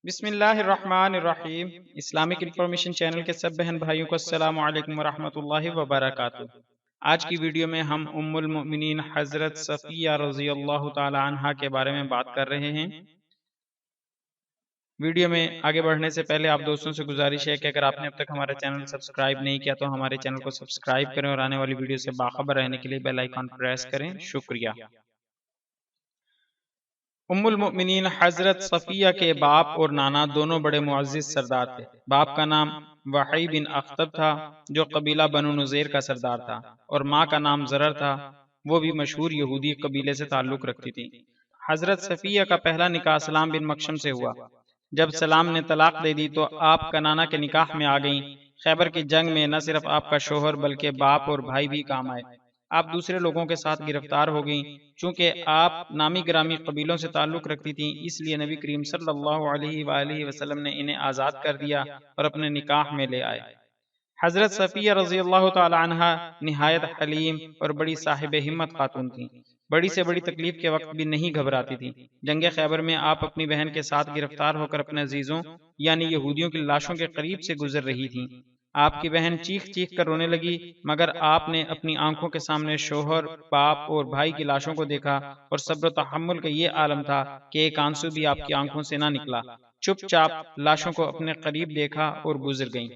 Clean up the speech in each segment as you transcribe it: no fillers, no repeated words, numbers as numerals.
بسم اللہ الرحمن الرحیم۔ اسلامک انفارمیشن چینل کے سب بہن بھائیوں کو السلام علیکم ورحمۃ اللہ وبرکاتہ۔ آج کی ویڈیو میں ہم ام المؤمنین حضرت صفیہ رضی اللہ تعالی عنہا کے بارے میں بات کر رہے ہیں۔ ویڈیو میں آگے بڑھنے سے پہلے آپ دوستوں سے گزارش ہے کہ اگر آپ نے اب تک ہمارا چینل سبسکرائب نہیں کیا تو ہمارے چینل کو سبسکرائب کریں اور آنے والی ویڈیو سے باخبر رہنے کے لیے بیل آئیکن پریس کریں۔ شکریہ۔ ام المؤمنین حضرت صفیہ کے باپ اور نانا دونوں بڑے معزز سردار تھے۔ باپ کا نام وحی بن اخطب تھا جو قبیلہ بنو نذیر کا سردار تھا، اور ماں کا نام زرر تھا، وہ بھی مشہور یہودی قبیلے سے تعلق رکھتی تھی۔ حضرت صفیہ کا پہلا نکاح سلام بن مکشم سے ہوا۔ جب سلام نے طلاق دے دی تو آپ کنانہ کے نکاح میں آ گئیں۔ خیبر کی جنگ میں نہ صرف آپ کا شوہر بلکہ باپ اور بھائی بھی کام آئے۔ آپ دوسرے لوگوں کے ساتھ گرفتار ہو گئیں۔ چونکہ آپ نامی گرامی قبیلوں سے تعلق رکھتی تھیں، اس لیے نبی کریم صلی اللہ علیہ وآلہ وسلم نے انہیں آزاد کر دیا اور اپنے نکاح میں لے آئے۔ حضرت صفیہ رضی اللہ تعالی عنہا نہایت حلیم اور بڑی صاحب ہمت خاتون تھیں۔ بڑی سے بڑی تکلیف کے وقت بھی نہیں گھبراتی تھیں۔ جنگ خیبر میں آپ اپنی بہن کے ساتھ گرفتار ہو کر اپنے عزیزوں یعنی یہودیوں کی لاشوں کے قریب سے گزر رہی تھیں۔ آپ کی بہن چیخ چیخ کر رونے لگی، مگر آپ نے اپنی آنکھوں کے سامنے شوہر، باپ اور بھائی کی لاشوں کو دیکھا، اور صبر و تحمل کا یہ عالم تھا کہ ایک آنسو بھی آپ کی آنکھوں سے نہ نکلا۔ چپ چاپ لاشوں کو اپنے قریب دیکھا اور گزر گئیں۔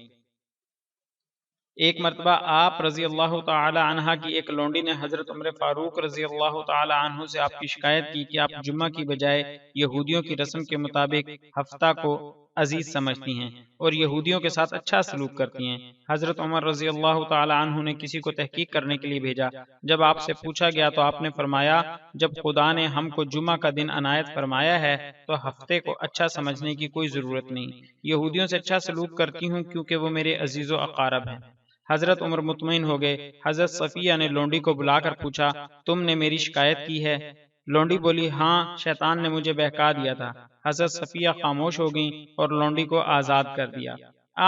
ایک مرتبہ آپ رضی اللہ تعالی عنہ کی ایک لونڈی نے حضرت عمر فاروق رضی اللہ تعالی عنہ سے آپ کی شکایت کی کہ آپ جمعہ کی بجائے یہودیوں کی رسم کے مطابق ہفتہ کو عزیز سمجھتی ہیں اور یہودیوں کے ساتھ اچھا سلوک کرتی ہیں۔ حضرت عمر رضی اللہ تعالی عنہ نے کسی کو تحقیق کرنے کے لیے بھیجا۔ جب آپ سے پوچھا گیا تو آپ نے فرمایا، جب خدا نے ہم کو جمعہ کا دن عنایت فرمایا ہے تو ہفتے کو اچھا سمجھنے کی کوئی ضرورت نہیں۔ یہودیوں سے اچھا سلوک کرتی ہوں کیونکہ وہ میرے عزیز و اقارب ہیں۔ حضرت عمر مطمئن ہو گئے۔ حضرت صفیہ نے لونڈی کو بلا کر پوچھا، تم نے میری شکایت کی ہے؟ لونڈی بولی، ہاں، شیطان نے مجھے بہکا دیا تھا۔ حضرت صفیہ خاموش ہو گئیں اور لونڈی کو آزاد کر دیا۔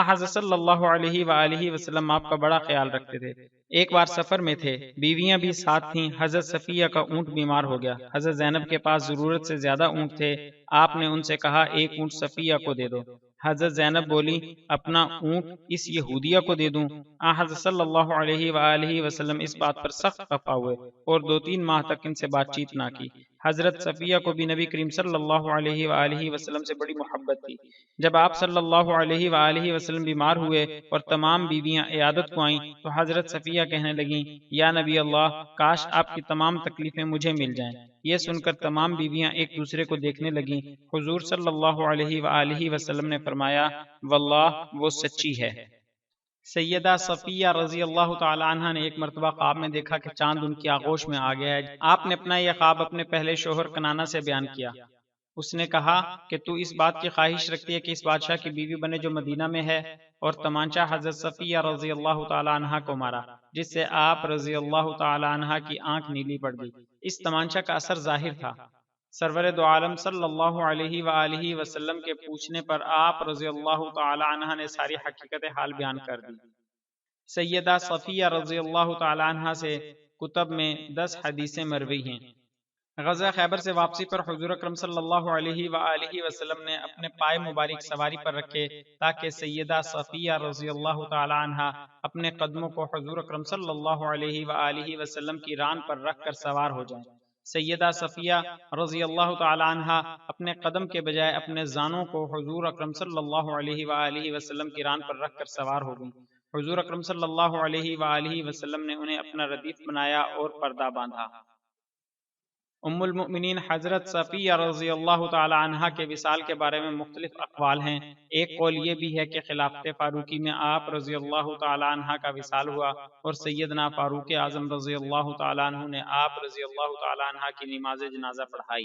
حضرت صلی اللہ علیہ وآلہ وسلم آپ کا بڑا خیال رکھتے تھے۔ ایک بار سفر میں تھے، بیویاں بھی ساتھ تھیں۔ حضرت صفیہ کا اونٹ بیمار ہو گیا۔ حضرت زینب کے پاس ضرورت سے زیادہ اونٹ تھے۔ آپ نے ان سے کہا، ایک اونٹ صفیہ کو دے دو۔ حضرت زینب بولی، اپنا اونٹ اس یہودیہ کو دے دوں؟ حضرت صلی اللہ علیہ وآلہ وسلم اس بات پر سخت خفا ہوئے اور 2-3 ماہ تک ان سے بات چیت نہ کی۔ حضرت صفیہ کو بھی نبی کریم صلی اللہ علیہ وآلہ وسلم سے بڑی محبت تھی۔ جب آپ صلی اللہ علیہ وآلہ وسلم بیمار ہوئے اور تمام بیویاں عیادت کو آئیں تو حضرت صفیہ کہنے لگیں، یا نبی اللہ، کاش آپ کی تمام تکلیفیں مجھے مل جائیں۔ یہ سن کر تمام بیویاں ایک دوسرے کو دیکھنے لگیں۔ حضور صلی اللہ علیہ وآلہ وسلم نے فرمایا، واللہ وہ سچی ہے۔ سیدہ صفیہ رضی اللہ تعالی عنہ نے ایک مرتبہ خواب میں دیکھا کہ چاند ان کی آغوش میں آ گیا ہے۔ آپ نے اپنا یہ خواب اپنے پہلے شوہر کنانہ سے بیان کیا۔ اس نے کہا کہ تو اس بات کی خواہش رکھتی ہے کہ اس بادشاہ کی بیوی بنے جو مدینہ میں ہے، اور تمانچہ حضرت صفیہ رضی اللہ تعالی عنہ کو مارا، جس سے آپ رضی اللہ تعالی عنہ کی آنکھ نیلی پڑ گئی۔ اس تمانچہ کا اثر ظاہر تھا۔ سرور دو عالم صلی اللہ علیہ وآلہ وسلم کے پوچھنے پر آپ رضی اللہ تعالی عنہ نے ساری حقیقت حال بیان کر دی۔ سیدہ صفیہ رضی اللہ تعالی عنہ سے کتب میں 10 حدیثیں مروی ہیں۔ غزوہ خیبر سے واپسی پر حضور اکرم صلی اللہ علیہ وآلہ وسلم نے اپنے پائے مبارک سواری پر رکھے تاکہ سیدہ صفیہ رضی اللہ تعالی عنہ اپنے قدموں کو حضور اکرم صلی اللہ علیہ وآلہ وسلم کی ران پر رکھ کر سوار ہو جائیں۔ سیدہ صفیہ رضی اللہ تعالی عنہ اپنے قدم کے بجائے اپنے زانوں کو حضور اکرم صلی اللہ علیہ وآلہ وسلم کی ران پر رکھ کر سوار ہو گئیں۔ حضور اکرم صلی اللہ علیہ وآلہ وسلم نے انہیں اپنا ردیف بنایا اور پردہ باندھا۔ ام المؤمنین حضرت صفیہ رضی اللہ تعالی عنہ کے وصال کے بارے میں مختلف اقوال ہیں۔ ایک قول یہ بھی ہے کہ خلافت فاروقی میں آپ رضی اللہ تعالی عنہ کا وصال ہوا اور سیدنا فاروق اعظم رضی اللہ تعالی عنہ نے آپ رضی اللہ تعالی عنہ کی نماز جنازہ پڑھائی۔